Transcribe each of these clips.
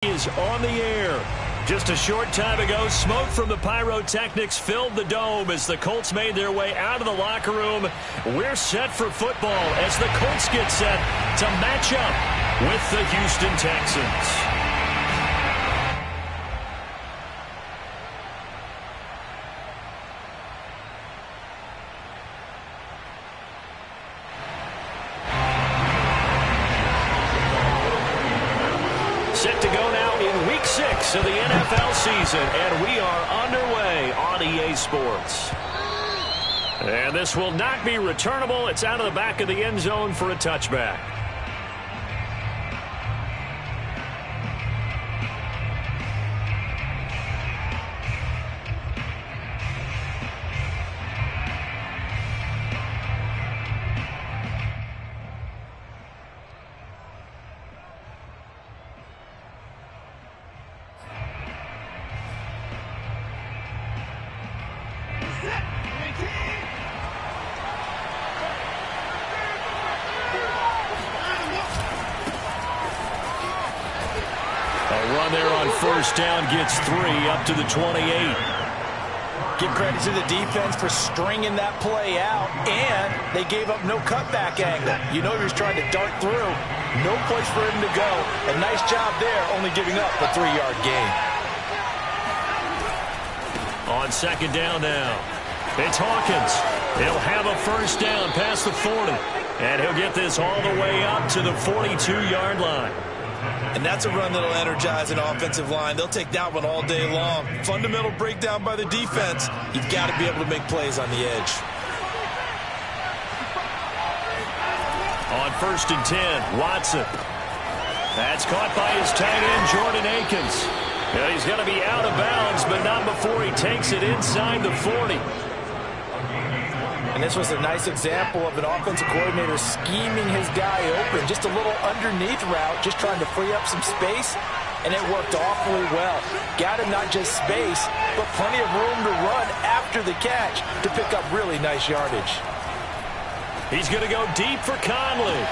Is on the air. Just a short time ago, smoke from the pyrotechnics filled the dome as the Colts made their way out of the locker room. We're set for football as the Colts get set to match up with the Houston Texans. Set to go now in Week 6 of the NFL season, and we are underway on EA Sports. And this will not be returnable. It's out of the back of the end zone for a touchback. Run there on first down gets 3 up to the 28. Give credit to the defense for stringing that play out, and they gave up no cutback angle. You know he was trying to dart through. No place for him to go. A nice job there, only giving up a 3-yard gain. On second down now, it's Hawkins. He'll have a first down past the 40, and he'll get this all the way up to the 42-yard line. And that's a run that'll energize an offensive line. They'll take that one all day long. Fundamental breakdown by the defense. You've got to be able to make plays on the edge. On first and 10, Watson. That's caught by his tight end, Jordan Akins. Now he's going to be out of bounds, but not before he takes it inside the 40. And this was a nice example of an offensive coordinator scheming his guy open. Just a little underneath route, just trying to free up some space, and it worked awfully well. Got him not just space, but plenty of room to run after the catch to pick up really nice yardage. He's going to go deep for Conley.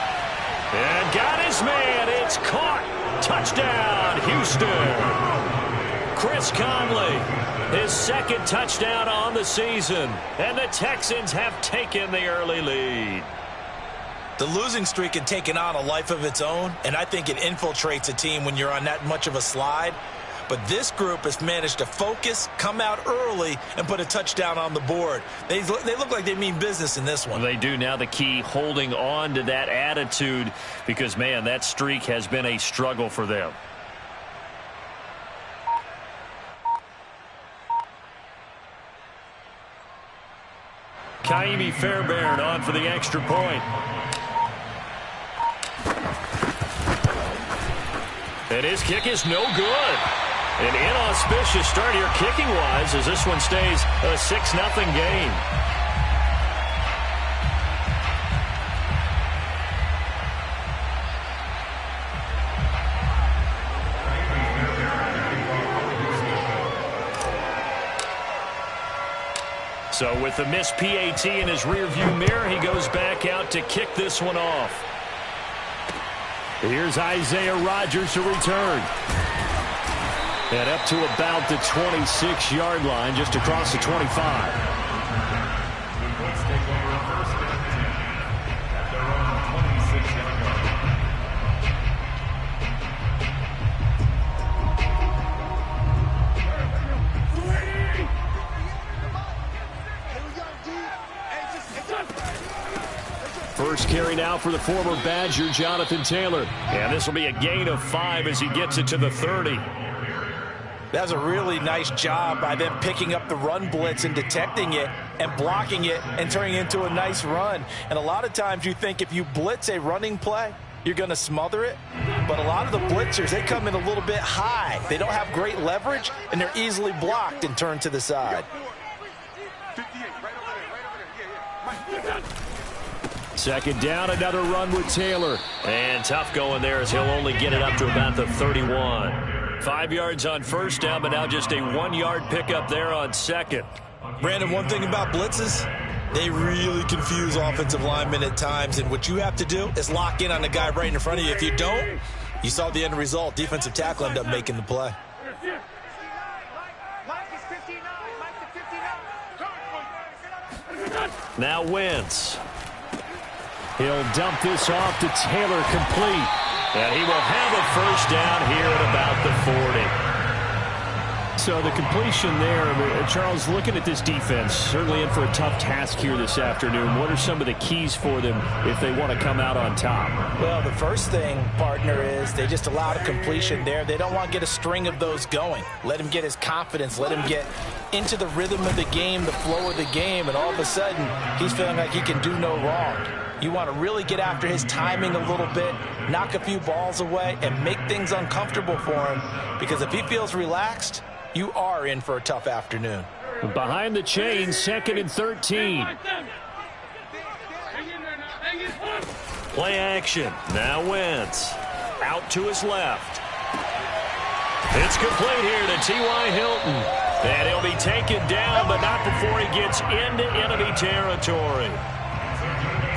And got his man. It's caught. Touchdown, Houston. Chris Conley, his second touchdown on the season. And the Texans have taken the early lead. The losing streak had taken on a life of its own, and I think it infiltrates a team when you're on that much of a slide. But this group has managed to focus, come out early, and put a touchdown on the board. They look like they mean business in this one. Well, they do. Now the key, holding on to that attitude, because, man, that streak has been a struggle for them. Kaimi Fairbairn on for the extra point. And his kick is no good. An inauspicious start here kicking-wise as this one stays a 6-0 game. So with the missed PAT in his rearview mirror, he goes back out to kick this one off. Here's Isaiah Rodgers to return. And up to about the 26-yard line, just across the 25. First carry now for the former Badger, Jonathan Taylor. And this will be a gain of 5 as he gets it to the 30. That's a really nice job by them picking up the run blitz and detecting it and blocking it and turning it into a nice run. And a lot of times you think if you blitz a running play, you're going to smother it. But a lot of the blitzers, they come in a little bit high. They don't have great leverage, and they're easily blocked and turned to the side. Second down, another run with Taylor. And tough going there as he'll only get it up to about the 31. 5 yards on first down, but now just a 1-yard pickup there on second. Brandon, one thing about blitzes, they really confuse offensive linemen at times, and what you have to do is lock in on the guy right in front of you. If you don't, You saw the end result. Defensive tackle ended up making the play. Now Wentz. He'll dump this off to Taylor, complete. And he will have a first down here at about the 40. So the completion there, Charles, looking at this defense, certainly in for a tough task here this afternoon. What are some of the keys for them if they want to come out on top? Well, the first thing, partner, is they just allowed a completion there. They don't want to get a string of those going. Let him get his confidence. Let him get into the rhythm of the game, the flow of the game, and all of a sudden, he's feeling like he can do no wrong. You want to really get after his timing a little bit, knock a few balls away, and make things uncomfortable for him, because if he feels relaxed, you are in for a tough afternoon. Behind the chain, 2nd and 13. Play action. Now Wentz. Out to his left. It's complete here to T.Y. Hilton. And he'll be taken down, but not before he gets into enemy territory.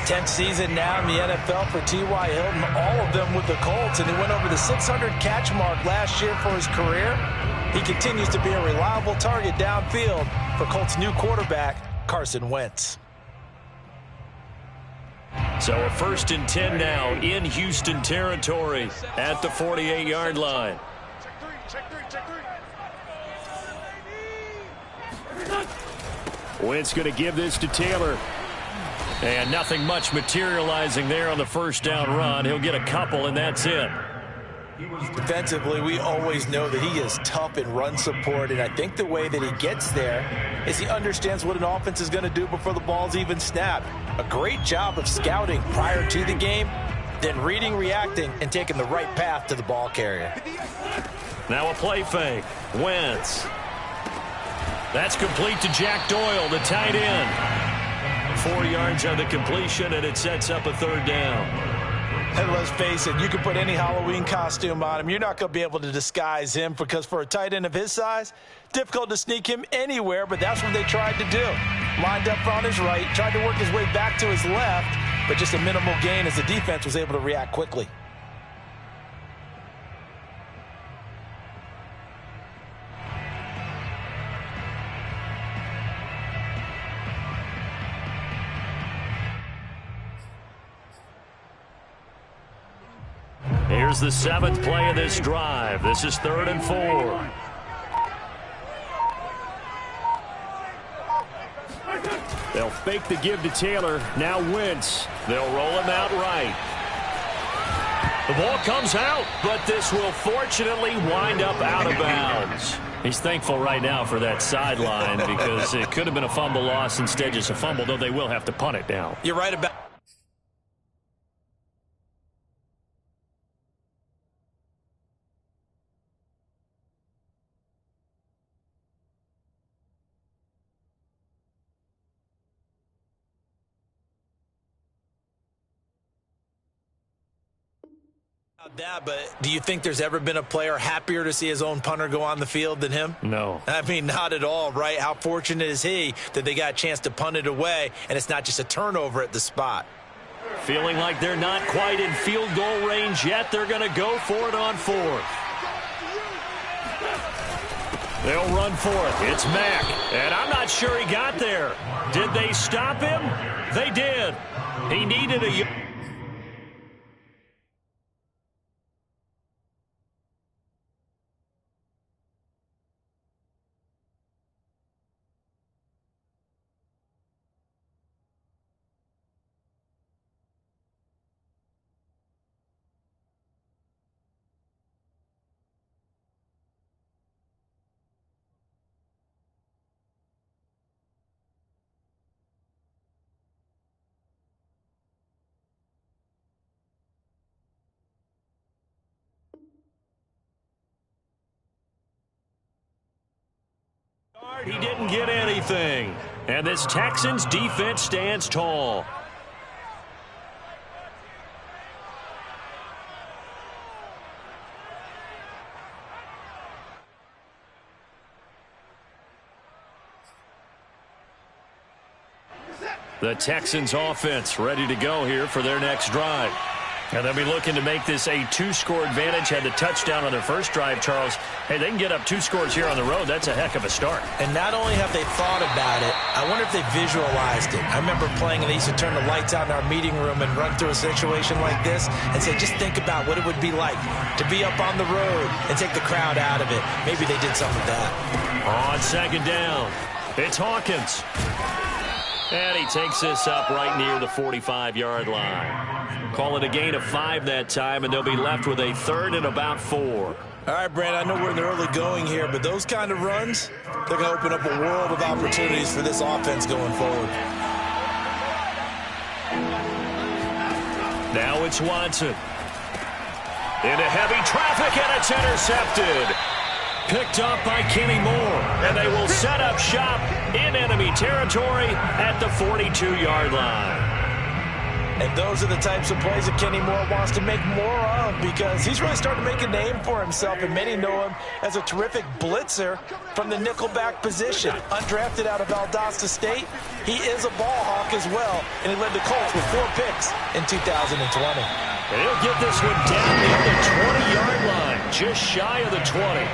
10th season now in the NFL for T.Y. Hilton, all of them with the Colts, and he went over the 600 catch mark last year for his career. He continues to be a reliable target downfield for Colts' new quarterback, Carson Wentz. So a 1st and 10 now in Houston territory at the 48-yard line. Wentz going to give this to Taylor. And nothing much materializing there on the first down run. He'll get a couple, and that's it. Defensively, we always know that he is tough in run support, and I think the way that he gets there is he understands what an offense is going to do before the ball's even snapped. A great job of scouting prior to the game, then reading, reacting, and taking the right path to the ball carrier. Now a play fake. Wentz. That's complete to Jack Doyle, the tight end. 4 yards on the completion, and it sets up a 3rd down. And let's face it, you can put any Halloween costume on him. You're not going to be able to disguise him, because for a tight end of his size, difficult to sneak him anywhere, but that's what they tried to do. Lined up on his right, tried to work his way back to his left, but just a minimal gain as the defense was able to react quickly. Here's the 7th play of this drive. This is 3rd and 4. They'll fake the give to Taylor. Now Wentz. They'll roll him out right. The ball comes out, but this will fortunately wind up out of bounds. He's thankful right now for that sideline, because it could have been a fumble loss, instead just a fumble, though they will have to punt it now. You're right about that, but do you think there's ever been a player happier to see his own punter go on the field than him? No. I mean, not at all, right? How fortunate is he that they got a chance to punt it away, and it's not just a turnover at the spot. Feeling like they're not quite in field goal range yet. They're going to go for it on 4th. They'll run 4th. It's Mack, and I'm not sure he got there. Did they stop him? They did. He needed a... He didn't get anything. And this Texans defense stands tall. The Texans offense ready to go here for their next drive. And they'll be looking to make this a two-score advantage. Had the touchdown on their first drive, Charles. Hey, they can get up 2 scores here on the road. That's a heck of a start. And not only have they thought about it, I wonder if they visualized it. I remember playing, and they used to turn the lights out in our meeting room and run through a situation like this and say, just think about what it would be like to be up on the road and take the crowd out of it. Maybe they did something with that. On second down, it's Hawkins. And he takes this up right near the 45-yard line. Call it a gain of 5 that time, and they'll be left with a 3rd and about 4. All right, Brand, I know we're in the early going here, but those kind of runs, they're going to open up a world of opportunities for this offense going forward. Now it's Watson. Into heavy traffic, and it's intercepted. Picked up by Kenny Moore, and they will set up shop in enemy territory at the 42-yard line. And those are the types of plays that Kenny Moore wants to make more of, because he's really starting to make a name for himself, and many know him as a terrific blitzer from the nickelback position. Undrafted out of Valdosta State, he is a ball hawk as well, and he led the Colts with 4 picks in 2020. And he'll get this one down near the 20-yard line, just shy of the 20.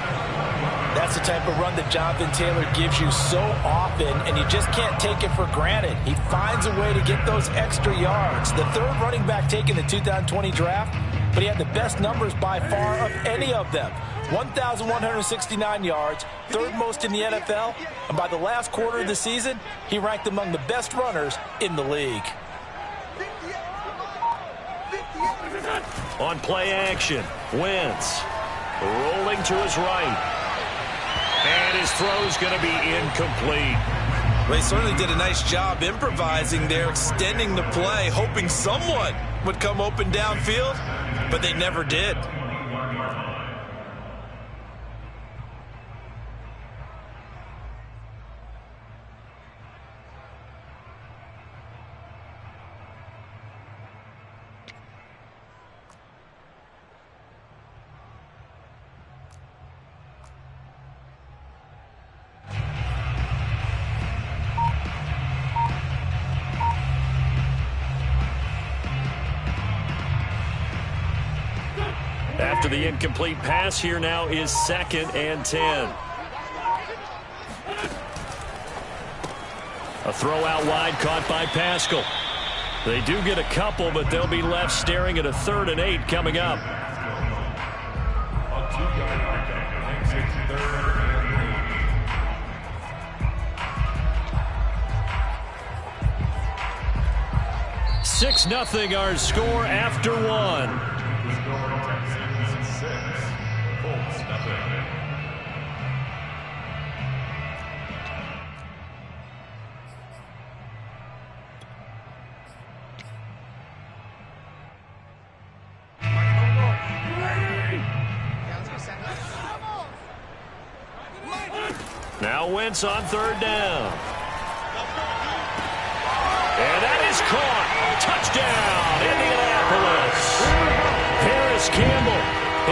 That's the type of run that Jonathan Taylor gives you so often, and you just can't take it for granted. He finds a way to get those extra yards. The 3rd running back taken in the 2020 draft, but he had the best numbers by far of any of them. 1,169 yards, 3rd most in the NFL, and by the last quarter of the season, he ranked among the best runners in the league. On play action, Wentz rolling to his right. And his throw's going to be incomplete. They certainly did a nice job improvising there, extending the play, hoping someone would come open downfield, but they never did. After the incomplete pass, here now is 2nd and 10. A throw out wide caught by Pascal. They do get a couple, but they'll be left staring at a 3rd and 8 coming up. Six 0 our score after 1. Now Wentz on 3rd down. And that is caught. Touchdown, Indianapolis. Paris Campbell,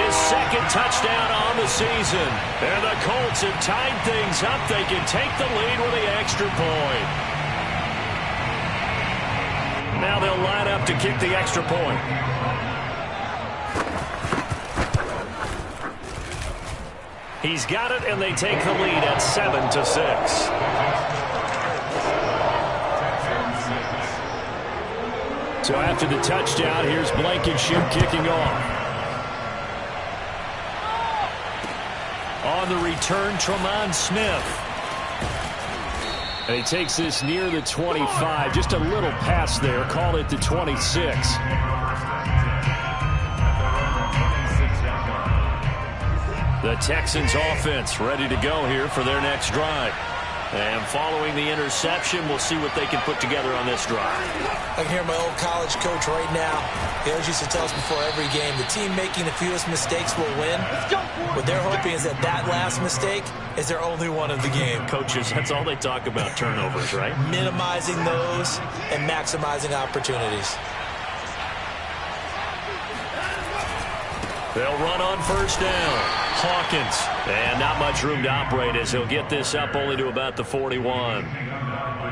his 2nd touchdown on the season. And the Colts have tied things up. They can take the lead with the extra point. Now they'll line up to kick the extra point. He's got it, and they take the lead at 7-6. So after the touchdown, here's Blankenship kicking off. On the return, Tremont Smith. And he takes this near the 25. Just a little pass there. Call it the 26. The Texans offense ready to go here for their next drive. And following the interception, we'll see what they can put together on this drive. I can hear my old college coach right now. He always used to tell us before every game, the team making the fewest mistakes will win. What they're hoping is that that last mistake is their only one of the game. Coaches, that's all they talk about, turnovers, right? Minimizing those and maximizing opportunities. They'll run on 1st down. Hawkins. And not much room to operate as he'll get this up only to about the 41.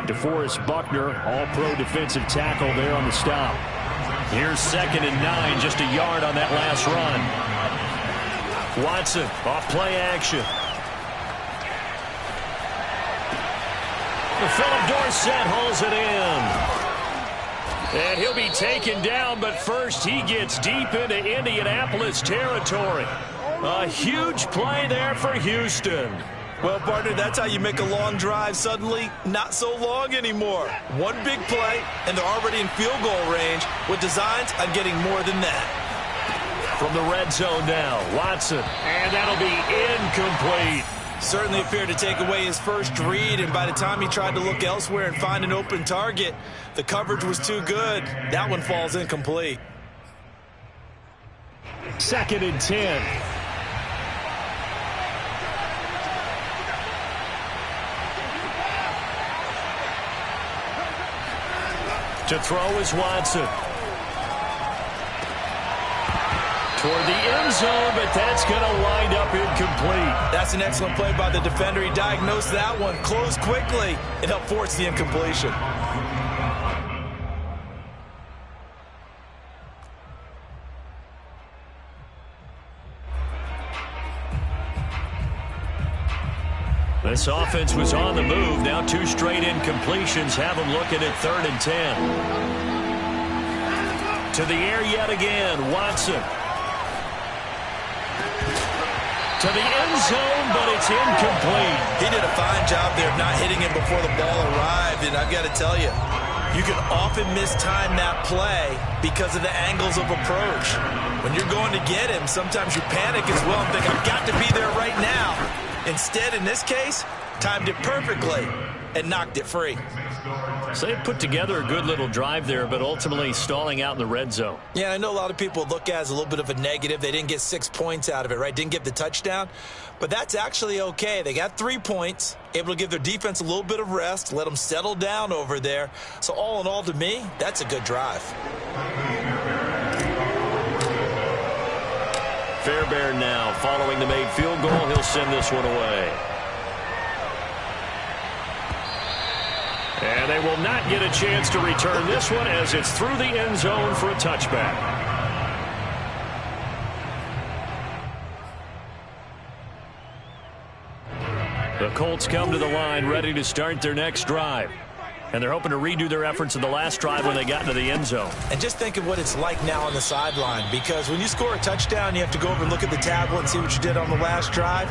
DeForest Buckner, all-pro defensive tackle there on the stop. Here's 2nd and 9, just a yard on that last run. Watson off play action. Philip Dorsett hauls it in. And he'll be taken down, but first he gets deep into Indianapolis territory. A huge play there for Houston. Well, partner, that's how you make a long drive suddenly not so long anymore. One big play, and they're already in field goal range with designs on getting more than that. From the red zone now, Watson. And that'll be incomplete. Certainly appeared to take away his first read, and by the time he tried to look elsewhere and find an open target, the coverage was too good. That one falls incomplete. 2nd and 10. To throw is Watson. Toward the end zone, but that's going to wind up incomplete. That's an excellent play by the defender. He diagnosed that one, closed quickly, and helped force the incompletion. This offense was on the move. Now 2 straight incompletions have them looking at 3rd and 10. To the air yet again, Watson. To the end zone, but it's incomplete. He did a fine job there of not hitting him before the ball arrived, and I've got to tell you, you can often mistime that play because of the angles of approach. When you're going to get him, sometimes you panic as well and think, I've got to be there right now. Instead, in this case, timed it perfectly and knocked it free. So they put together a good little drive there, but ultimately stalling out in the red zone. Yeah, I know a lot of people look at it as a little bit of a negative. They didn't get 6 points out of it, right? Didn't get the touchdown. But that's actually okay. They got 3 points, able to give their defense a little bit of rest, let them settle down over there. So all in all, to me, that's a good drive. Fairbairn now following the made field goal. He'll send this one away. And they will not get a chance to return this one as it's through the end zone for a touchback. The Colts come to the line ready to start their next drive. And they're hoping to redo their efforts in the last drive when they got into the end zone. And just think of what it's like now on the sideline, because when you score a touchdown, you have to go over and look at the tablet and see what you did on the last drive.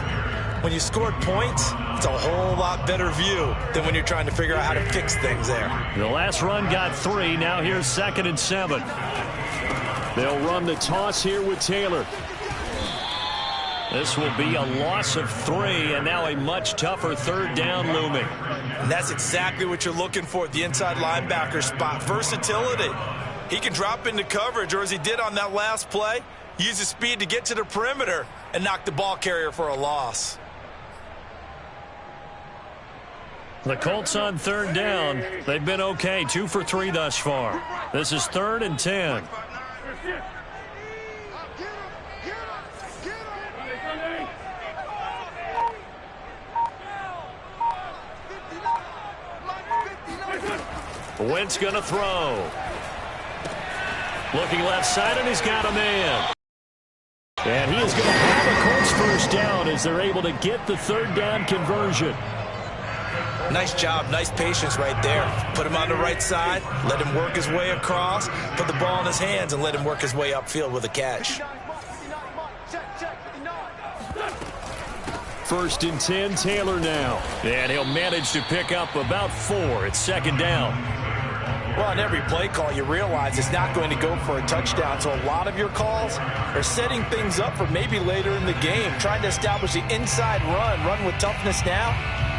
When you scored points, it's a whole lot better view than when you're trying to figure out how to fix things there. The last run got 3. Now here's 2nd and 7. They'll run the toss here with Taylor. This will be a loss of 3, and now a much tougher 3rd down looming. And that's exactly what you're looking for at the inside linebacker spot. Versatility. He can drop into coverage, or as he did on that last play, use his speed to get to the perimeter and knock the ball carrier for a loss. The Colts on 3rd down. They've been okay, 2 for 3 thus far. This is 3rd and 10. Wentz going to throw. Looking left side, and he's got a man. And he is going to have a Colts first down as they're able to get the 3rd down conversion. Nice job, nice patience right there. Put him on the right side, let him work his way across, put the ball in his hands, and let him work his way upfield with a catch. 1st and 10, Taylor now. And he'll manage to pick up about 4. It's 2nd down. Well, on every play call, you realize it's not going to go for a touchdown. So a lot of your calls are setting things up for maybe later in the game, trying to establish the inside run with toughness now,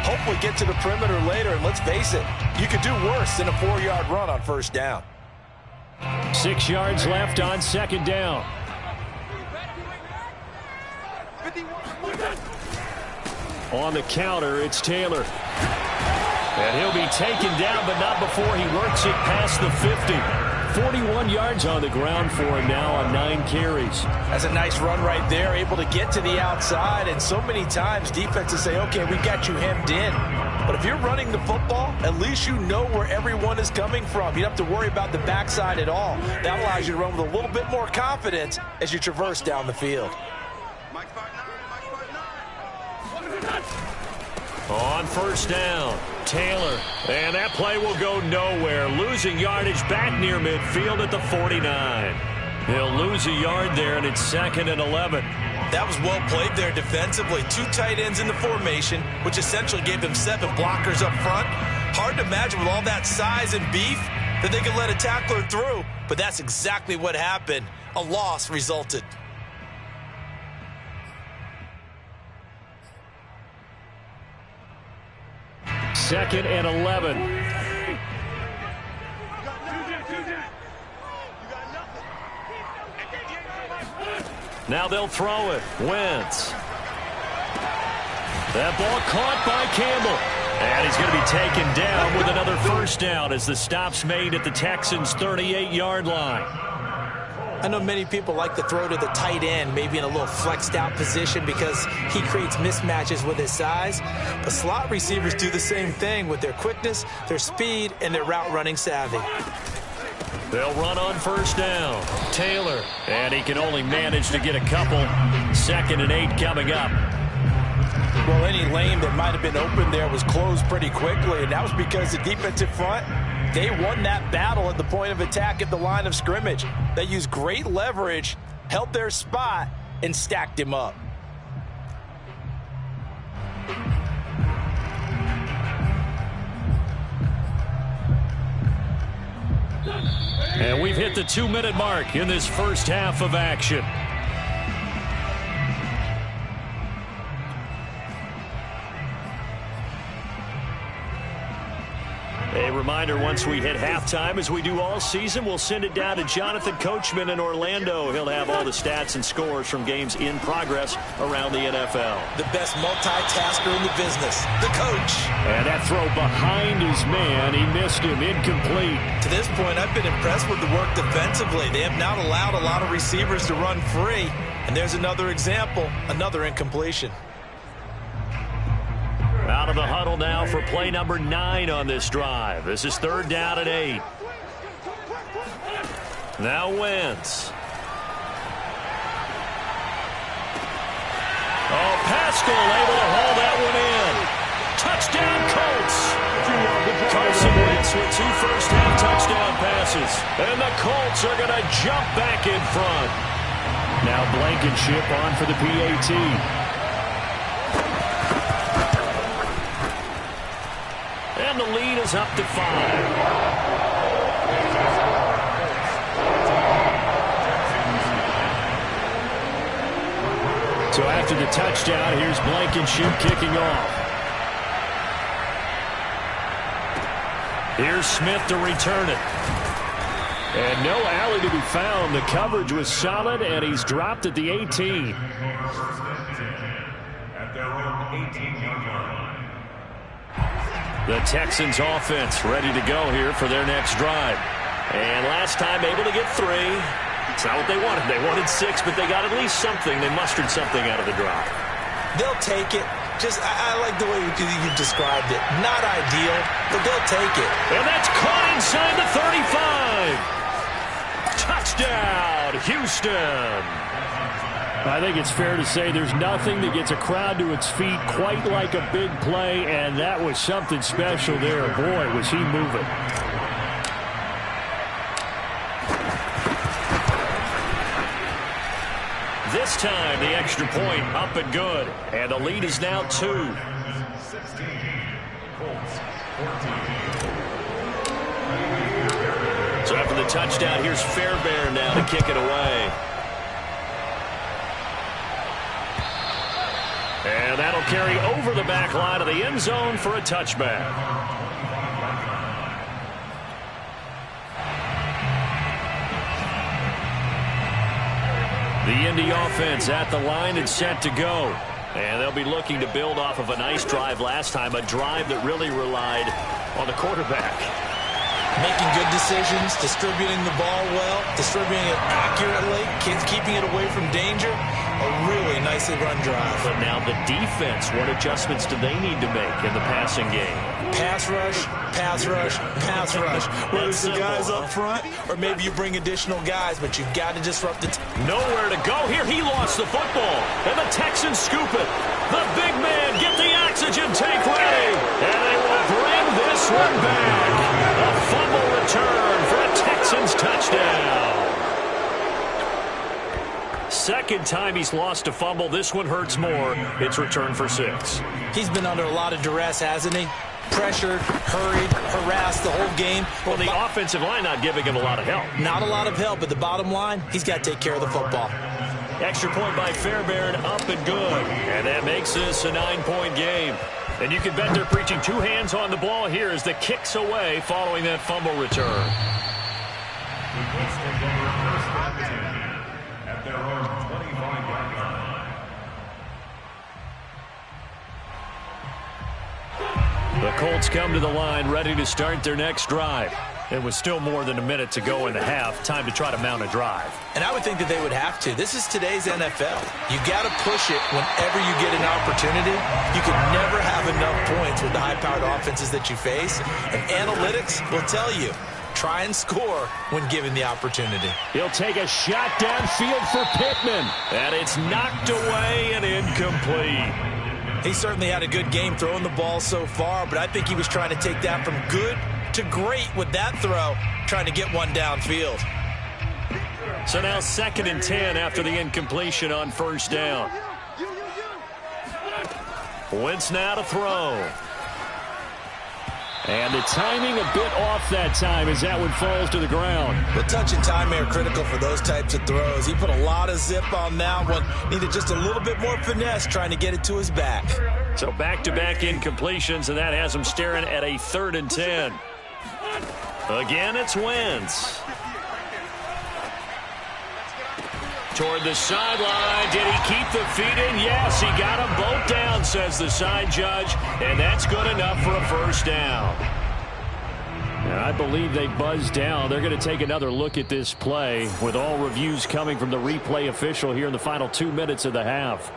hopefully get to the perimeter later. And let's face it, you could do worse than a 4-yard run on 1st down. 6 yards left on 2nd down. On the counter, it's Taylor. And he'll be taken down, but not before he works it past the 50. 41 yards on the ground for him now on 9 carries. That's a nice run right there, able to get to the outside. And so many times defenses say, okay, we got you hemmed in. But if you're running the football, at least you know where everyone is coming from. You don't have to worry about the backside at all. That allows you to run with a little bit more confidence as you traverse down the field. On first down, Taylor. And that play will go nowhere. Losing yardage back near midfield at the 49. He'll lose a yard there, and it's 2nd and 11. That was well played there defensively. 2 tight ends in the formation, which essentially gave them 7 blockers up front. Hard to imagine with all that size and beef that they could let a tackler through. But that's exactly what happened. A loss resulted. Second and 11. Now they'll throw it. Wentz. That ball caught by Campbell. And he's going to be taken down with another first down as the stop's made at the Texans' 38-yard line. I know many people like to throw to the tight end, maybe in a little flexed out position because he creates mismatches with his size. But slot receivers do the same thing with their quickness, their speed, and their route running savvy. They'll run on first down. Taylor, and he can only manage to get a couple. 2nd and 8 coming up. Well, any lane that might have been open there was closed pretty quickly, and that was because the defensive front, they won that battle at the point of attack at the line of scrimmage. They used great leverage, held their spot, and stacked him up. And we've hit the 2-minute mark in this first half of action. A reminder, once we hit halftime, as we do all season, we'll send it down to Jonathan Coachman in Orlando. He'll have all the stats and scores from games in progress around the NFL. The best multitasker in the business, the coach. And that throw behind his man, he missed him, incomplete. To this point, I've been impressed with the work defensively. They have not allowed a lot of receivers to run free. And there's another example, another incompletion. Out of the huddle now for play number 9 on this drive. This is 3rd down and 8. Now Wentz. Oh, Pascal able to haul that one in. Touchdown, Colts. Carson Wentz with 2 first-half touchdown passes. And the Colts are going to jump back in front. Now Blankenship on for the PAT. And the lead is up to 5. So after the touchdown, here's Blankenship kicking off. Here's Smith to return it. And no alley to be found. The coverage was solid, and he's dropped at the 18. At their own 18-yard line. The Texans offense ready to go here for their next drive. And last time able to get 3. It's not what they wanted. They wanted 6, but they got at least something. They mustered something out of the drive. They'll take it. I like the way you described it. Not ideal, but they'll take it. And that's caught inside the 35. Touchdown, Houston. I think it's fair to say there's nothing that gets a crowd to its feet quite like a big play, and that was something special there. Boy, was he moving. This time, the extra point up and good, and the lead is now 2. 16, Colts, 14. So after the touchdown, here's Fairbairn now to kick it away. And that'll carry over the back line of the end zone for a touchback. The Indy offense at the line and set to go. And they'll be looking to build off of a nice drive last time, a drive that really relied on the quarterback. Making good decisions, distributing the ball well, distributing it accurately, keeping it away from danger. A really nicely run drive. But now the defense, what adjustments do they need to make in the passing game? Pass rush, pass rush, pass rush. Whether it's the guys up front or maybe you bring additional guys, but you've got to disrupt the Nowhere to go here. He lost the football, and the Texans scoop it. The big man, get the oxygen tank ready, and they will bring this one back. A fumble return for a Texans touchdown. Second time he's lost a fumble. This one hurts more. It's returned for 6. He's been under a lot of duress, hasn't he? Pressured, hurried, harassed the whole game. Well, the offensive line not giving him a lot of help. Not a lot of help, but the bottom line, he's got to take care of the football. Extra point by Fairbairn, up and good. And that makes this a 9-point game. And you can bet they're preaching 2 hands on the ball here as the kick's away following that fumble return. At their own 25-yard line. The Colts come to the line ready to start their next drive. It was still more than a minute to go in the half. Time to try to mount a drive. And I would think that they would have to. This is today's NFL. You got to push it whenever you get an opportunity. You can never have enough points with the high-powered offenses that you face. And analytics will tell you, try and score when given the opportunity. He'll take a shot downfield for Pittman. And it's knocked away and incomplete. He certainly had a good game throwing the ball so far, but I think he was trying to take that from good to great with that throw, trying to get one downfield. So now 2nd and 10 after the incompletion on first down. Wentz now to throw. And the timing a bit off that time as that one falls to the ground. The touch and timing are critical for those types of throws. He put a lot of zip on that one. Needed just a little bit more finesse trying to get it to his back. So back-to-back incompletions, and that has him staring at a 3rd and 10. Again, it's Wentz. Toward the sideline. Did he keep the feet in? Yes, he got them both down, says the side judge. And that's good enough for a first down. And I believe they buzzed down. They're going to take another look at this play with all reviews coming from the replay official here in the final 2 minutes of the half.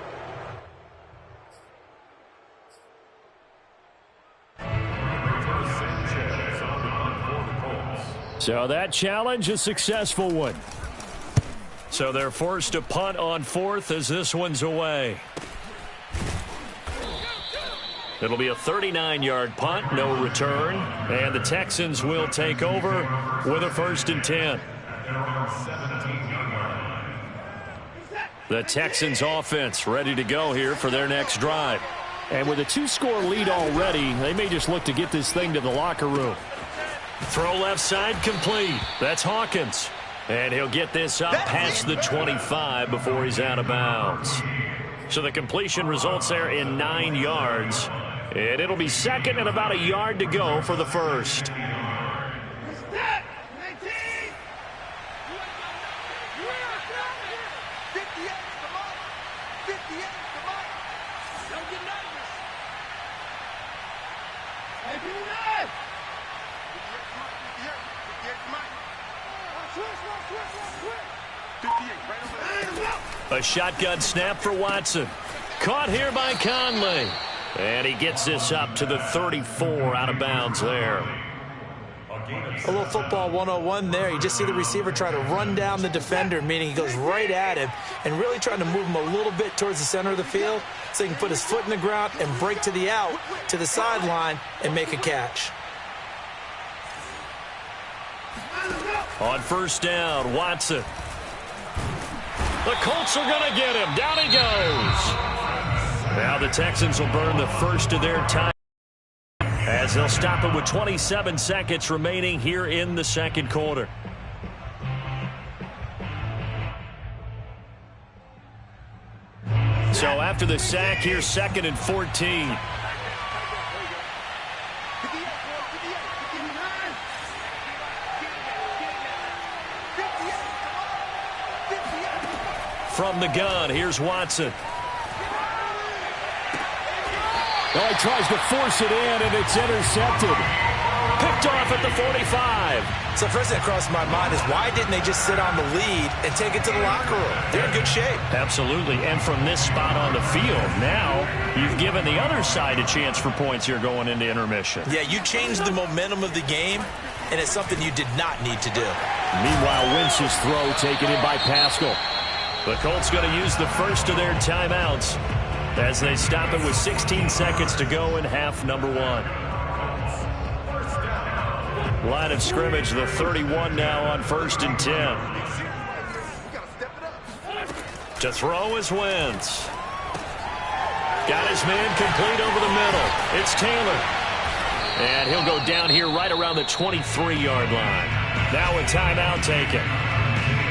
So that challenge, a successful one. So they're forced to punt on 4th as this one's away. It'll be a 39-yard punt, no return. And the Texans will take over with a 1st and 10. The Texans offense ready to go here for their next drive. And with a 2-score lead already, they may just look to get this thing to the locker room. Throw left side complete. That's Hawkins. And he'll get this up past the 25 before he's out of bounds. So the completion results there in 9 yards. And it'll be 2nd and about a yard to go for the first. A shotgun snap for Watson. Caught here by Conley. And he gets this up to the 34 out of bounds there. A little football 101 there. You just see the receiver try to run down the defender, meaning he goes right at him and really trying to move him a little bit towards the center of the field so he can put his foot in the ground and break to the out, to the sideline, and make a catch. On first down, Watson. The Colts are going to get him. Down he goes. Now the Texans will burn the first of their time as they'll stop it with 27 seconds remaining here in the second quarter. So after the sack, here's 2nd and 14. From the gun, here's Watson. Oh, he tries to force it in, and it's intercepted. Picked off at the 45. So first thing that crossed my mind is why didn't they just sit on the lead and take it to the locker room? They're in good shape. Absolutely. And from this spot on the field, now you've given the other side a chance for points here going into intermission. Yeah, you changed the momentum of the game, and it's something you did not need to do. Meanwhile, Wentz's throw taken in by Pascal. The Colts going to use the first of their timeouts as they stop it with 16 seconds to go in half number 1. Line of scrimmage, the 31 now on 1st and 10. To throw is Wentz. Got his man complete over the middle. It's Taylor. And he'll go down here right around the 23-yard line. Now a timeout taken.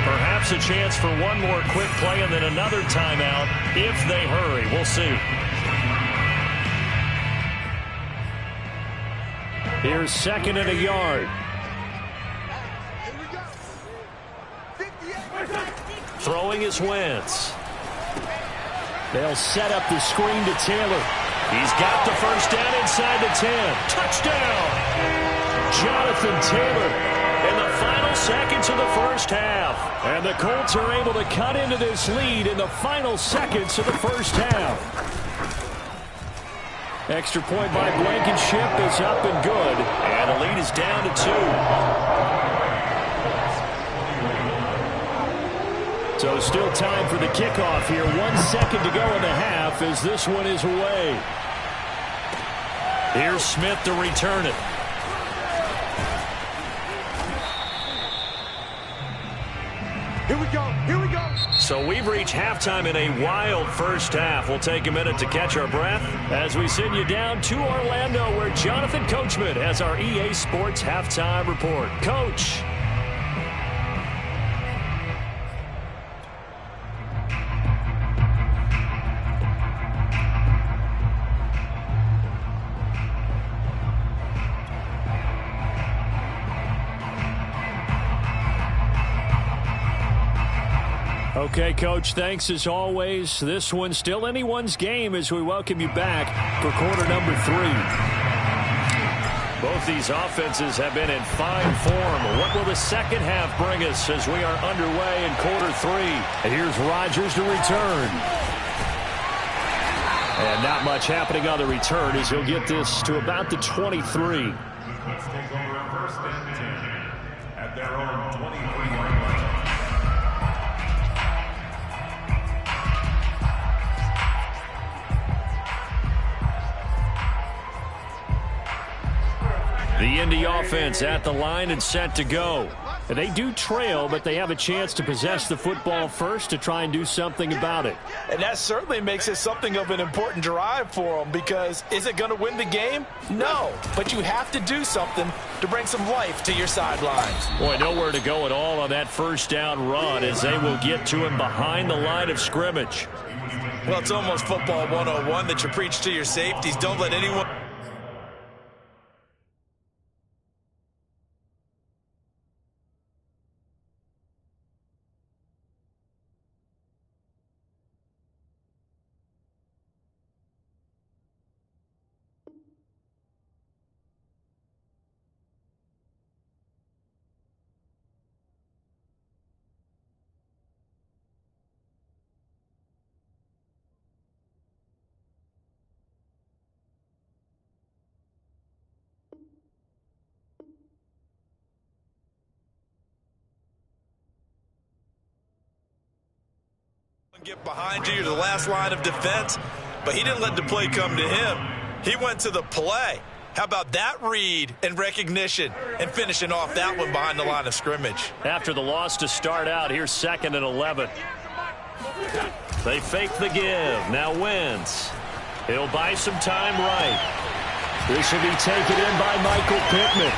Perhaps a chance for one more quick play and then another timeout if they hurry. We'll see. Here's 2nd and a yard. Throwing is Wentz. They'll set up the screen to Taylor. He's got the first down inside the 10. Touchdown! Jonathan Taylor in the final seconds of the first half. And the Colts are able to cut into this lead in the final seconds of the first half. Extra point by Blankenship is up and good. And the lead is down to 2. So still time for the kickoff here. 1 second to go in the half as this one is away. Here's Smith to return it. Here we go. Here we go. So we've reached halftime in a wild first half. We'll take a minute to catch our breath as we send you down to Orlando where Jonathan Coachman has our EA Sports halftime report. Coach. Okay, Coach, thanks as always. This one's still anyone's game as we welcome you back for quarter number 3. Both these offenses have been in fine form. What will the second half bring us as we are underway in quarter 3? And here's Rodgers to return. And not much happening on the return as he'll get this to about the 23. Let's take over at 1st and 10 at their own 23-yard line. The Indy offense at the line and set to go. They do trail, but they have a chance to possess the football first to try and do something about it. And that certainly makes it something of an important drive for them because is it going to win the game? No, but you have to do something to bring some life to your sidelines. Boy, nowhere to go at all on that first down run as they will get to him behind the line of scrimmage. Well, it's almost football 101 that you preach to your safeties. Don't let anyone... get behind you, you're the last line of defense, but he didn't let the play come to him. He went to the play. How about that read and recognition and finishing off that one behind the line of scrimmage? After the loss to start out, here's 2nd and 11. They fake the give. Now Wentz. He'll buy some time right. This will be taken in by Michael Pittman.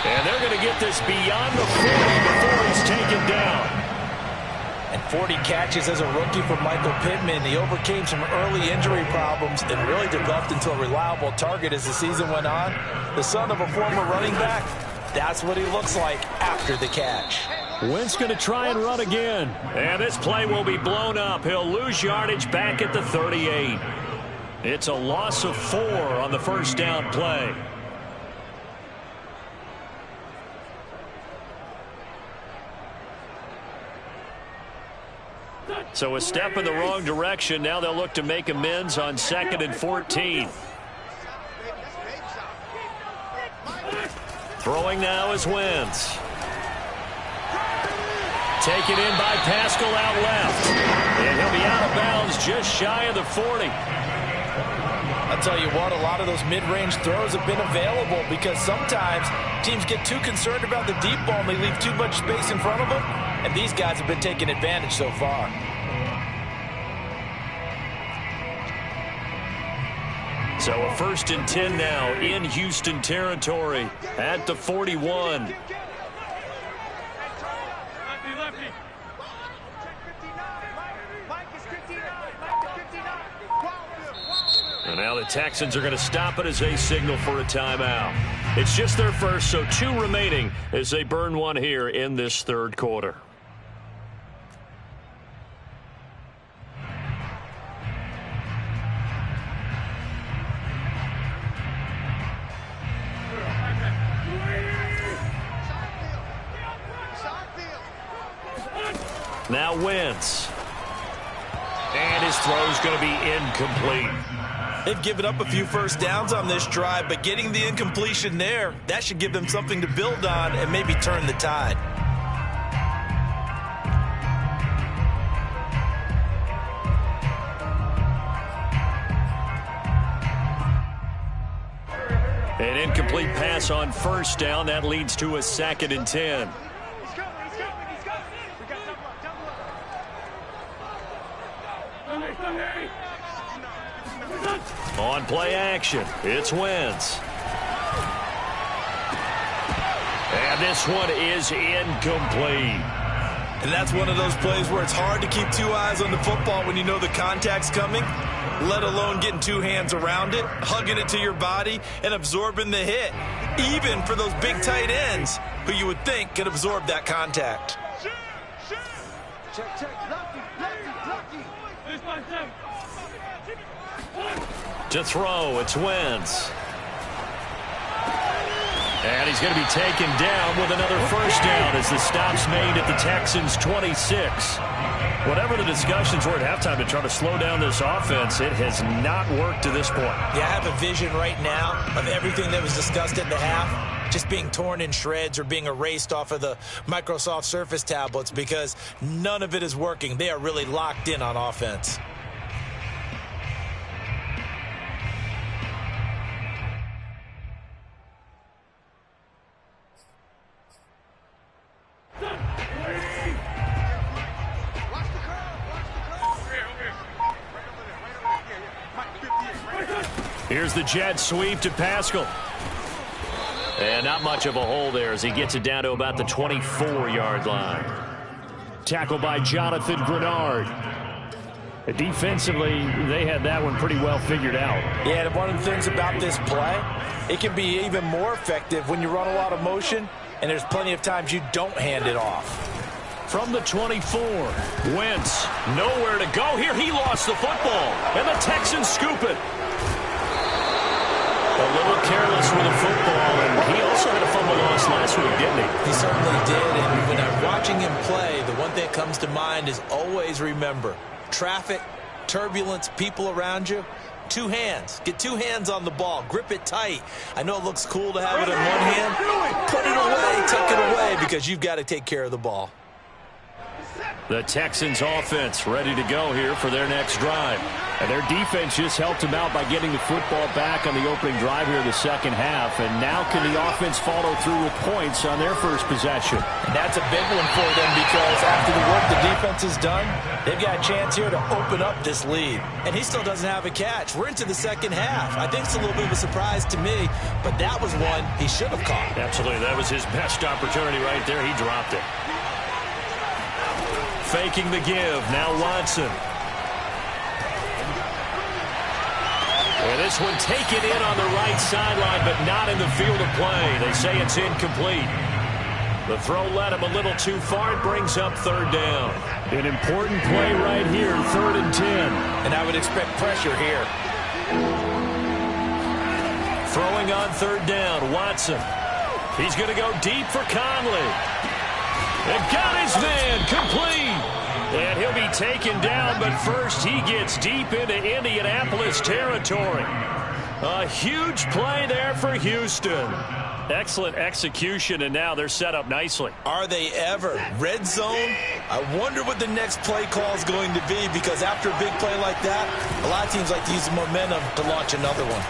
And they're going to get this beyond the 40 before he's taken down. And 40 catches as a rookie for Michael Pittman. He overcame some early injury problems and really developed into a reliable target as the season went on. The son of a former running back, that's what he looks like after the catch. Wentz going to try and run again. And this play will be blown up. He'll lose yardage back at the 38. It's a loss of 4 on the first down play. So a step in the wrong direction. Now they'll look to make amends on 2nd and 14. Throwing now is Wentz. Taken in by Pascal out left. And he'll be out of bounds just shy of the 40. I'll tell you what, a lot of those mid-range throws have been available because sometimes teams get too concerned about the deep ball and they leave too much space in front of them. And these guys have been taking advantage so far. So a 1st and 10 now in Houston territory at the 41. And now the Texans are going to stop it as they signal for a timeout. It's just their first, so 2 remaining as they burn one here in this 3rd quarter. Now Wentz. And his throw's going to be incomplete. They've given up a few first downs on this drive, but getting the incompletion there, that should give them something to build on and maybe turn the tide. An incomplete pass on 1st down. That leads to a 2nd and 10. On play action, it's Wentz. And this one is incomplete. And that's one of those plays where it's hard to keep 2 eyes on the football when you know the contact's coming, let alone getting 2 hands around it, hugging it to your body, and absorbing the hit, even for those big tight ends who you would think could absorb that contact. To throw, it's Wentz. And he's going to be taken down with another 1st down as the stop's made at the Texans' 26. Whatever the discussions were at halftime to try to slow down this offense, it has not worked to this point. Yeah, I have a vision right now of everything that was discussed at the half just being torn in shreds or being erased off of the Microsoft Surface tablets because none of it is working. They are really locked in on offense. Here's the jet sweep to Pascal. And not much of a hole there as he gets it down to about the 24-yard line. Tackled by Jonathan Grenard. Defensively, they had that one pretty well figured out. Yeah, and one of the things about this play, it can be even more effective when you run a lot of motion, and there's plenty of times you don't hand it off. From the 24, Wentz, nowhere to go. Here he lost the football, and the Texans scoop it. A little careless with the football, and he also had a fumble loss last week, didn't he? He certainly did, and when I'm watching him play, the one thing that comes to mind is always remember, traffic, turbulence, people around you, 2 hands. Get 2 hands on the ball. Grip it tight. I know it looks cool to have it in one hand. Put it away, tuck it away, because you've got to take care of the ball. The Texans offense ready to go here for their next drive. And their defense just helped them out by getting the football back on the opening drive here in the second half. And now can the offense follow through with points on their first possession? And that's a big one for them because after the work the defense has done, they've got a chance here to open up this lead. And he still doesn't have a catch. We're into the second half. I think it's a little bit of a surprise to me, but that was one he should have caught. Absolutely. That was his best opportunity right there. He dropped it. Faking the give. Now Watson. And this one taken in on the right sideline, but not in the field of play. They say it's incomplete. The throw led him a little too far. It brings up 3rd down. An important play right here, 3rd and 10. And I would expect pressure here. Throwing on 3rd down, Watson. He's going to go deep for Conley. And got his man complete. And he'll be taken down, but first he gets deep into Indianapolis territory. A huge play there for Houston. Excellent execution, and now they're set up nicely. Are they ever? Red zone? I wonder what the next play call is going to be, because after a big play like that, a lot of teams like to use the momentum to launch another one.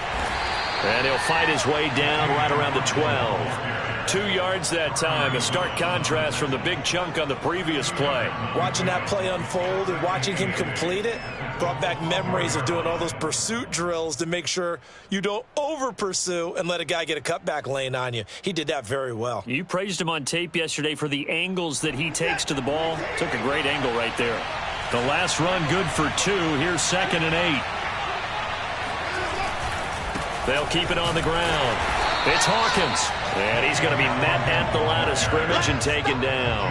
And he'll fight his way down right around the 12. 2 yards that time, a stark contrast from the big chunk on the previous play. Watching that play unfold and watching him complete it brought back memories of doing all those pursuit drills to make sure you don't over-pursue and let a guy get a cutback lane on you. He did that very well. You praised him on tape yesterday for the angles that he takes to the ball. Took a great angle right there. The last run good for 2. Here's 2nd and 8. They'll keep it on the ground. It's Hawkins. And he's going to be met at the line of scrimmage and taken down.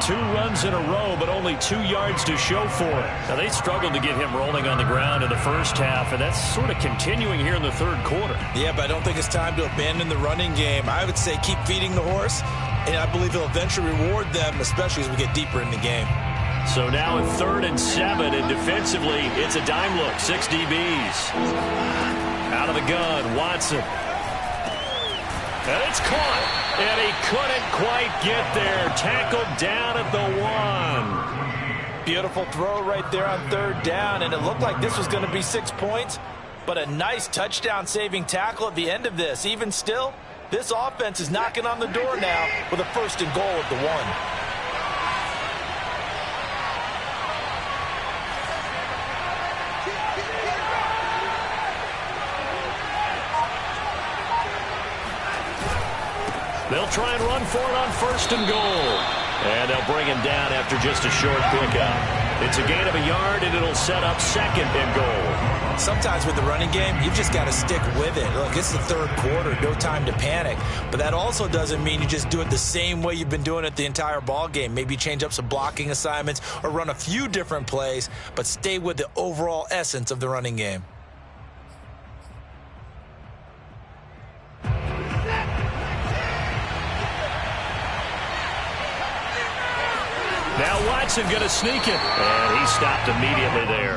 2 runs in a row, but only 2 yards to show for it. Now, they struggled to get him rolling on the ground in the first half, and that's sort of continuing here in the third quarter. Yeah, but I don't think it's time to abandon the running game. I would say keep feeding the horse, and I believe he'll eventually reward them, especially as we get deeper in the game. So now in 3rd and 7, and defensively, it's a dime look. 6 DBs. Out of the gun, Watson. And it's caught. And he couldn't quite get there. Tackled down at the 1. Beautiful throw right there on 3rd down, and it looked like this was going to be 6 points, but a nice touchdown-saving tackle at the end of this. Even still, this offense is knocking on the door now with a 1st and goal at the 1. They'll try and run for it on 1st and goal. And they'll bring him down after just a short pickup. It's a gain of a yard, and it'll set up 2nd and goal. Sometimes with the running game, you've just got to stick with it. Look, it's the 3rd quarter, no time to panic. But that also doesn't mean you just do it the same way you've been doing it the entire ball game. Maybe change up some blocking assignments or run a few different plays, but stay with the overall essence of the running game. Now Watson going to sneak it. And he stopped immediately there.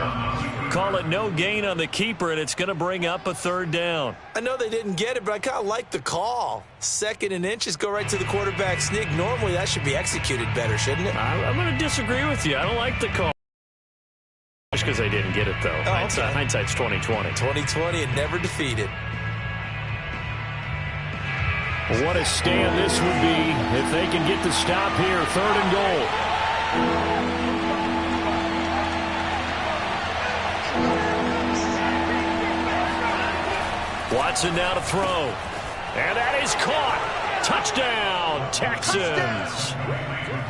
Call it no gain on the keeper, and it's going to bring up a 3rd down. I know they didn't get it, but I kind of like the call. 2nd and inches, go right to the quarterback sneak. Normally that should be executed better, shouldn't it? I'm going to disagree with you. I don't like the call. Just because they didn't get it, though. Oh, okay. Hindsight's 20/20. 20/20 and never defeated. What a stand this would be if they can get the stop here. 3rd and goal. Watson now to throw. And that is caught. Touchdown, Texans.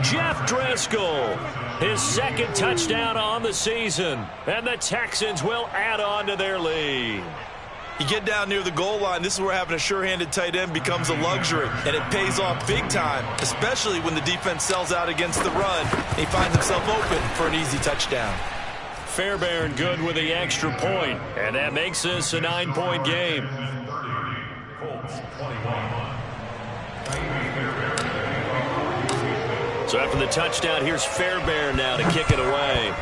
Jeff Driscoll, his 2nd touchdown on the season. And the Texans will add on to their lead. You get down near the goal line, this is where having a sure-handed tight end becomes a luxury, and it pays off big time, especially when the defense sells out against the run, and he finds himself open for an easy touchdown. Fairbairn good with the extra point, and that makes this a 9-point game. So after the touchdown, here's Fairbairn now to kick it away.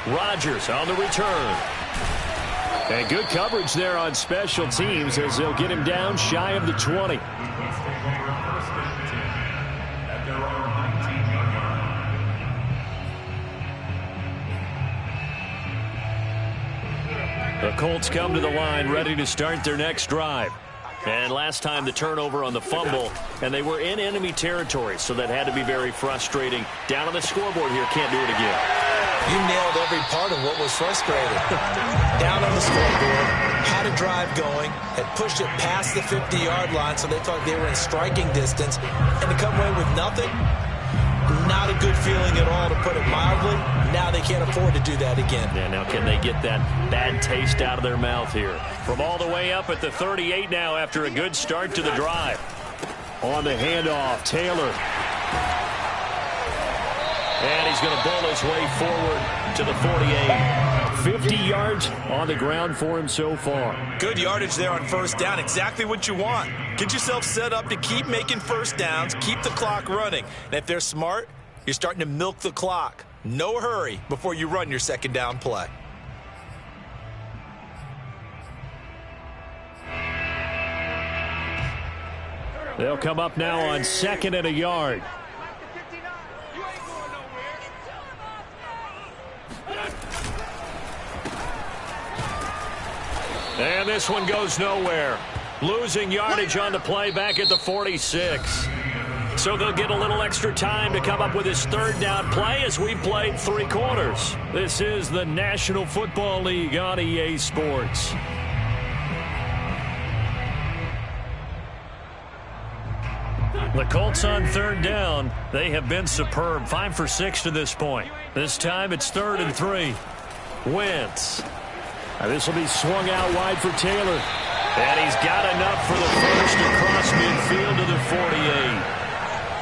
Rodgers on the return. And good coverage there on special teams as they'll get him down shy of the 20. The Colts come to the line ready to start their next drive. And last time the turnover on the fumble, and they were in enemy territory, so that had to be very frustrating. Down on the scoreboard here, can't do it again. You nailed every part of what was frustrating. Down on the scoreboard, had a drive going, had pushed it past the 50-yard line, so they thought they were in striking distance, and to come away with nothing, not a good feeling at all, to put it mildly. Now they can't afford to do that again. Yeah, now can they get that bad taste out of their mouth here? From all the way up at the 38 now after a good start to the drive. On the handoff, Taylor. And he's going to bowl his way forward to the 48. 50 yards on the ground for him so far. Good yardage there on first down. Exactly what you want. Get yourself set up to keep making first downs, keep the clock running. And if they're smart, you're starting to milk the clock. No hurry before you run your second down play. They'll come up now on 2nd and a yard. And this one goes nowhere. Losing yardage on the play back at the 46. So they'll get a little extra time to come up with his third down play as we played 3 quarters. This is the National Football League on EA Sports. The Colts on third down. They have been superb. 5 for 6 to this point. This time it's 3rd and 3. Wentz. This will be swung out wide for Taylor. And he's got enough for the first across midfield to the 48.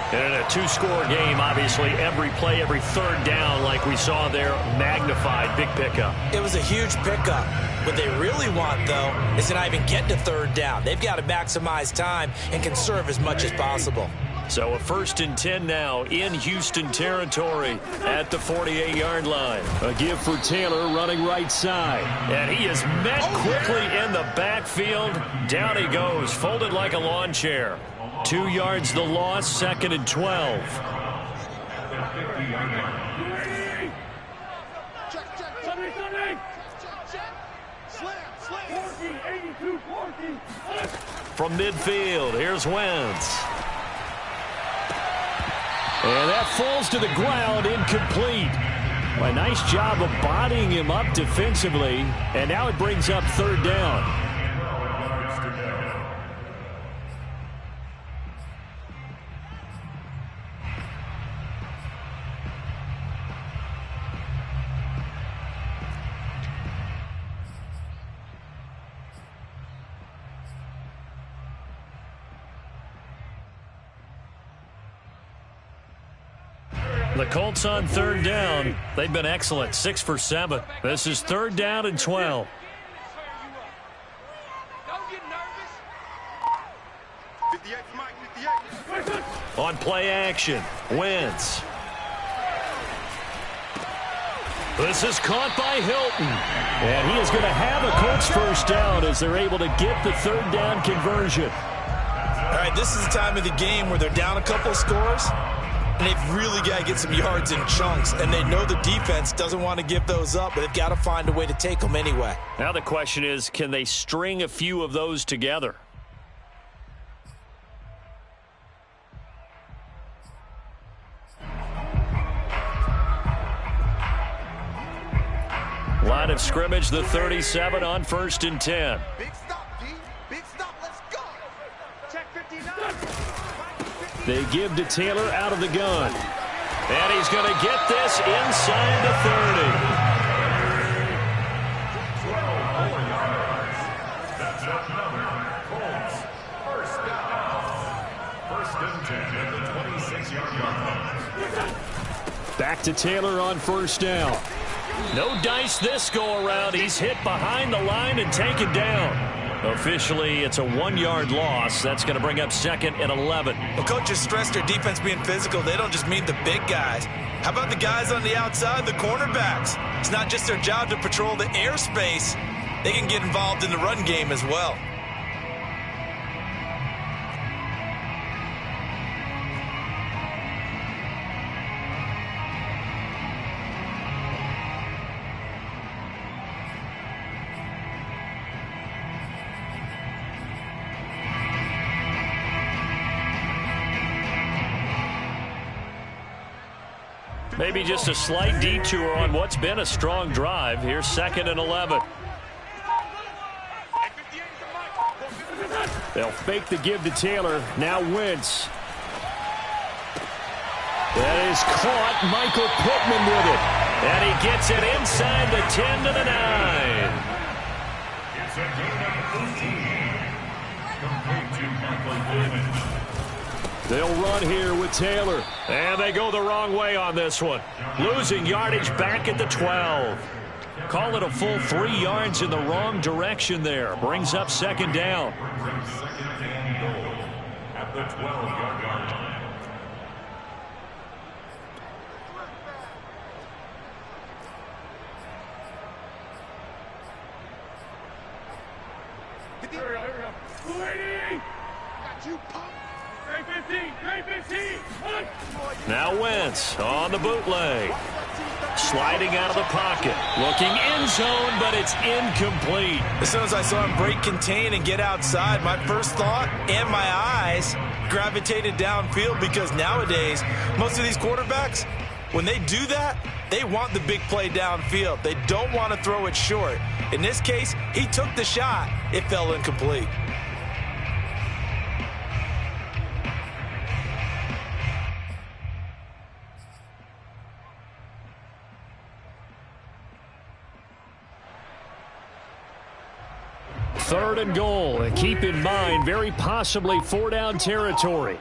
And in a 2-score game, obviously, every play, every third down, like we saw there, magnified. Big pickup. It was a huge pickup. What they really want, though, is to not even get to third down. They've got to maximize time and conserve as much as possible. So a 1st and 10 now in Houston territory at the 48-yard line. A give for Taylor running right side. And he is met quickly in the backfield. Down he goes, folded like a lawn chair. 2 yards the loss, 2nd and 12. From midfield, here's Wentz. And that falls to the ground, incomplete. A nice job of bodying him up defensively. And now it brings up third down. The Colts on third down. They've been excellent. 6 for 7. This is 3rd down and 12. On play action, Wentz. This is caught by Hilton. And he is going to have a Colts first down as they're able to get the third down conversion. All right, this is the time of the game where they're down a couple of scores. And they've really got to get some yards in chunks. And they know the defense doesn't want to give those up, but they've got to find a way to take them anyway. Now the question is, can they string a few of those together? Line of scrimmage, the 37 on 1st and 10. Big stop, G. Big stop. Let's go. Check 59. They give to Taylor out of the gun. And he's going to get this inside the 30. That's up number. Colts. First down. 1st and 10 at the 26-yard line. Back to Taylor on 1st down. No dice this go around. He's hit behind the line and taken down. Officially, it's a 1-yard loss. That's going to bring up 2nd and 11. Well, coaches stress their defense being physical. They don't just mean the big guys. How about the guys on the outside, the cornerbacks? It's not just their job to patrol the airspace. They can get involved in the run game as well. Maybe just a slight detour on what's been a strong drive. Here's 2nd and 11. They'll fake the give to Taylor. Now Wentz. That is caught. Michael Pittman with it. And he gets it inside the 10 to the 9. It's a gain of 18. Complete to Michael Pittman. They'll run here with Taylor. And they go the wrong way on this one. Losing yardage back at the 12. Call it a full 3 yards in the wrong direction there. Brings up second down. Second and goal at the 12-yard line. Now Wentz on the bootleg. Sliding out of the pocket. Looking end zone, but it's incomplete. As soon as I saw him break contain and get outside, my first thought and my eyes gravitated downfield, because nowadays, most of these quarterbacks, when they do that, they want the big play downfield. They don't want to throw it short. In this case, he took the shot. It fell incomplete. Third and goal, and keep in mind, very possibly 4-down territory.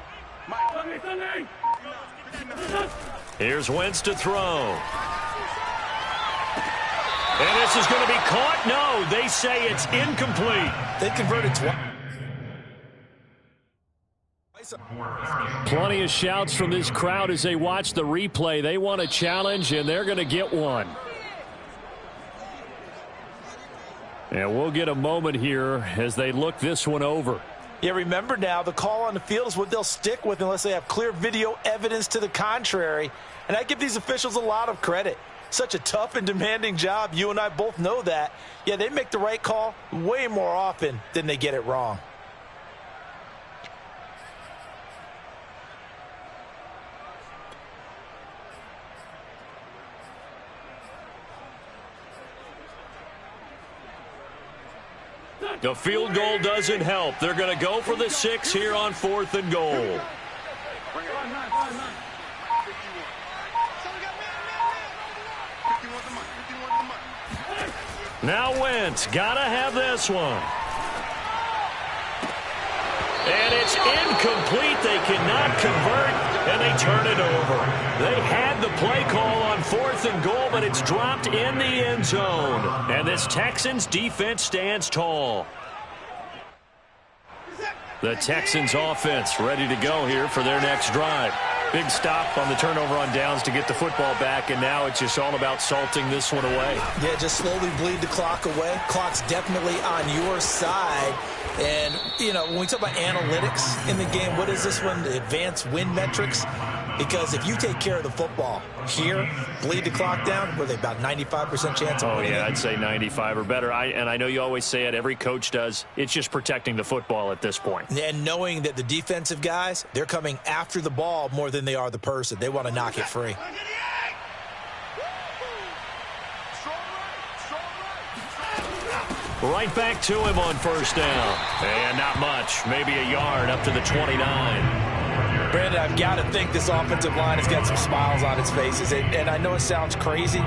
Here's Wentz to throw. And this is going to be caught. No, they say it's incomplete. They converted twice. Plenty of shouts from this crowd as they watch the replay. They want a challenge, and they're going to get one. And we'll get a moment here as they look this one over. Yeah, remember now, the call on the field is what they'll stick with unless they have clear video evidence to the contrary. And I give these officials a lot of credit. Such a tough and demanding job. You and I both know that. Yeah, they make the right call way more often than they get it wrong. The field goal doesn't help. They're going to go for the 6 here on 4th and goal. Now Wentz, gotta have this one. And it's incomplete. They cannot convert, and they turn it over. They had the play call on 4th and goal, but it's dropped in the end zone. And this Texans defense stands tall. The Texans offense ready to go here for their next drive. Big stop on the turnover on downs to get the football back, and now it's just all about salting this one away. Yeah, just slowly bleed the clock away. Clock's definitely on your side. And, you know, when we talk about analytics in the game, what is this one? The advanced win metrics? Because if you take care of the football here, bleed the clock down, were they about 95% chance of winning? Oh, yeah, I'd say 95 or better. And I know you always say it, every coach does. It's just protecting the football at this point. And knowing that the defensive guys, they're coming after the ball more than they are the person. They want to knock it free. Right back to him on 1st down. And not much, maybe a yard up to the 29. Brandon, I've got to think this offensive line has got some smiles on its faces. And I know it sounds crazy,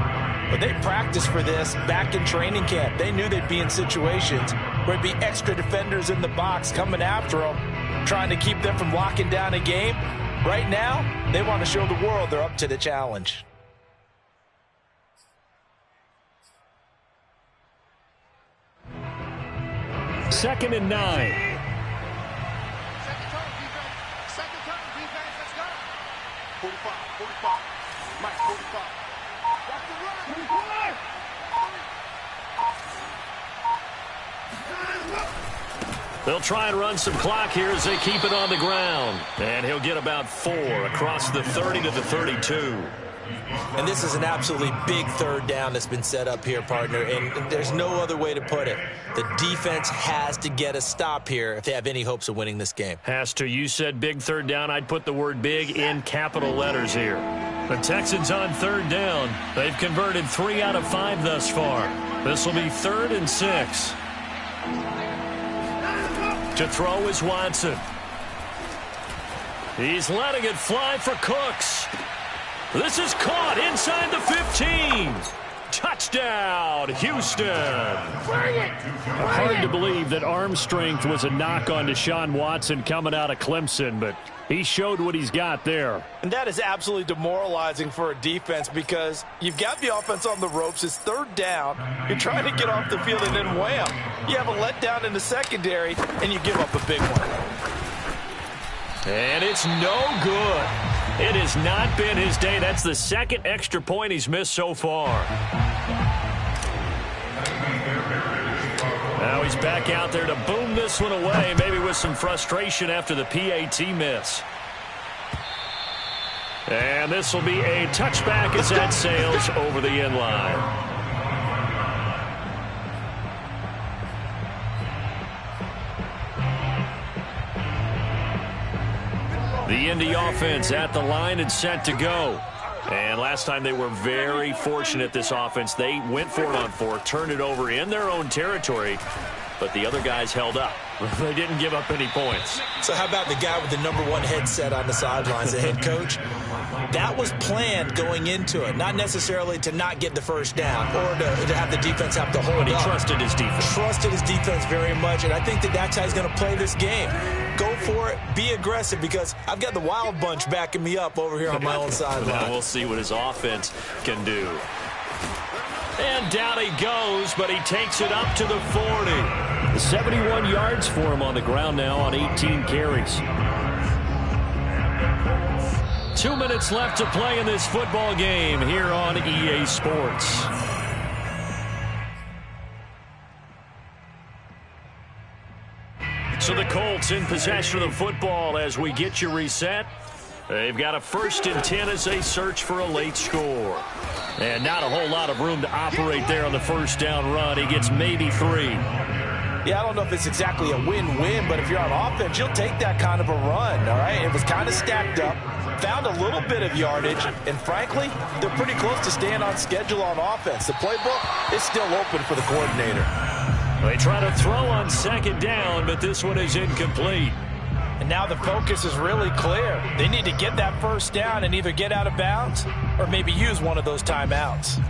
but they practiced for this back in training camp. They knew they'd be in situations where there'd be extra defenders in the box coming after them, trying to keep them from locking down a game. Right now, they want to show the world they're up to the challenge. Second and 9. They'll try and run some clock here as they keep it on the ground. And he'll get about 4 across the 30 to the 32. And this is an absolutely big 3rd down that's been set up here, partner. And there's no other way to put it. The defense has to get a stop here if they have any hopes of winning this game. Has to. You said big 3rd down. I'd put the word big in capital letters here. The Texans on 3rd down. They've converted 3 out of 5 thus far. This will be 3rd and 6. To throw is Watson. He's letting it fly for Cooks. This is caught inside the 15. Touchdown, Houston. Hard to believe that arm strength was a knock on Deshaun Watson coming out of Clemson, but He showed what he's got there. And that is absolutely demoralizing for a defense because you've got the offense on the ropes. It's third down. You're trying to get off the field, and then wham, you have a letdown in the secondary, and you give up a big one. And it's no good. It has not been his day. That's the second extra point he's missed so far. Now he's back out there to boom this one away, maybe with some frustration after the PAT miss. And this will be a touchback as that sails over the end line. The Indy offense at the line and set to go. And last time they were very fortunate, this offense. They went for it on fourth, turned it over in their own territory, but the other guys held up. They didn't give up any points. So how about the guy with the #1 headset on the sidelines, the head coach? That was planned going into it, not necessarily to not get the first down or to have the defense have to hold up. But he trusted his defense. Trusted his defense very much, and I think that's how he's going to play this game. Go for it, be aggressive, because I've got the Wild Bunch backing me up over here on my own sideline. Now we'll see what his offense can do. And down he goes, but he takes it up to the 40. 71 yards for him on the ground now on 18 carries. 2 minutes left to play in this football game here on EA Sports. So the Colts in possession of the football as we get you reset. They've got a 1st and 10 as they search for a late score. And not a whole lot of room to operate there on the first down run. He gets maybe 3. Yeah, I don't know if it's exactly a win-win, but if you're on offense, you'll take that kind of a run, all right? It was kind of stacked up, found a little bit of yardage, and frankly, they're pretty close to staying on schedule on offense. The playbook is still open for the coordinator. They try to throw on second down, but this one is incomplete. And now the focus is really clear. They need to get that first down and either get out of bounds or maybe use one of those timeouts.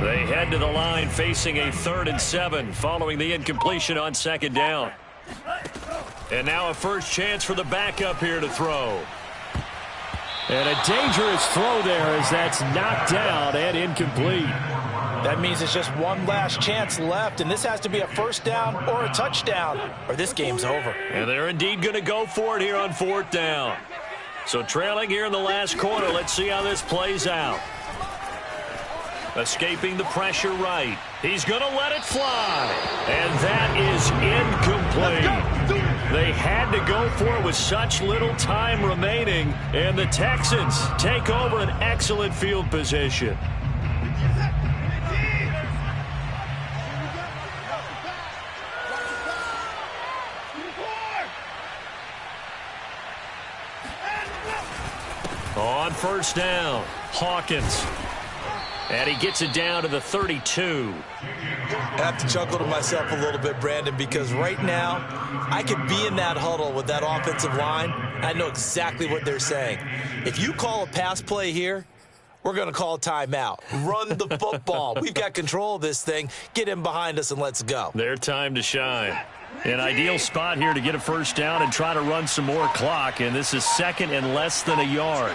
They head to the line facing a 3rd and 7 following the incompletion on second down. And now a first chance for the backup here to throw. And a dangerous throw there as that's knocked down and incomplete. That means it's just one last chance left, and this has to be a first down or a touchdown, or this game's over. And they're indeed going to go for it here on 4th down. So trailing here in the last quarter, let's see how this plays out. Escaping the pressure right. He's going to let it fly. And that is incomplete. They had to go for it with such little time remaining. And the Texans take over an excellent field position. On first down, Hawkins. And he gets it down to the 32. I have to chuckle to myself a little bit, Brandon, because right now I could be in that huddle with that offensive line. I know exactly what they're saying. If you call a pass play here, we're going to call a timeout. Run the football. We've got control of this thing. Get in behind us and let's go. Their time to shine. An ideal spot here to get a first down and try to run some more clock. And this is 2nd and less than a yard.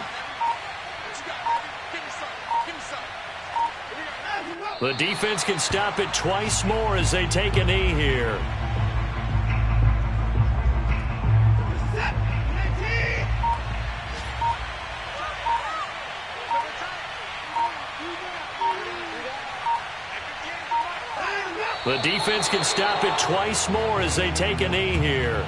The defense can stop it twice more as they take a knee here. The defense can stop it twice more as they take a knee here.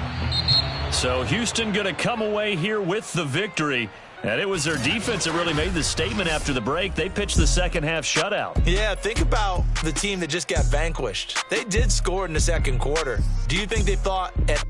So Houston going to come away here with the victory. And it was their defense that really made the statement after the break. They pitched the second half shutout. Yeah, think about the team that just got vanquished. They did score in the second quarter. Do you think they thought at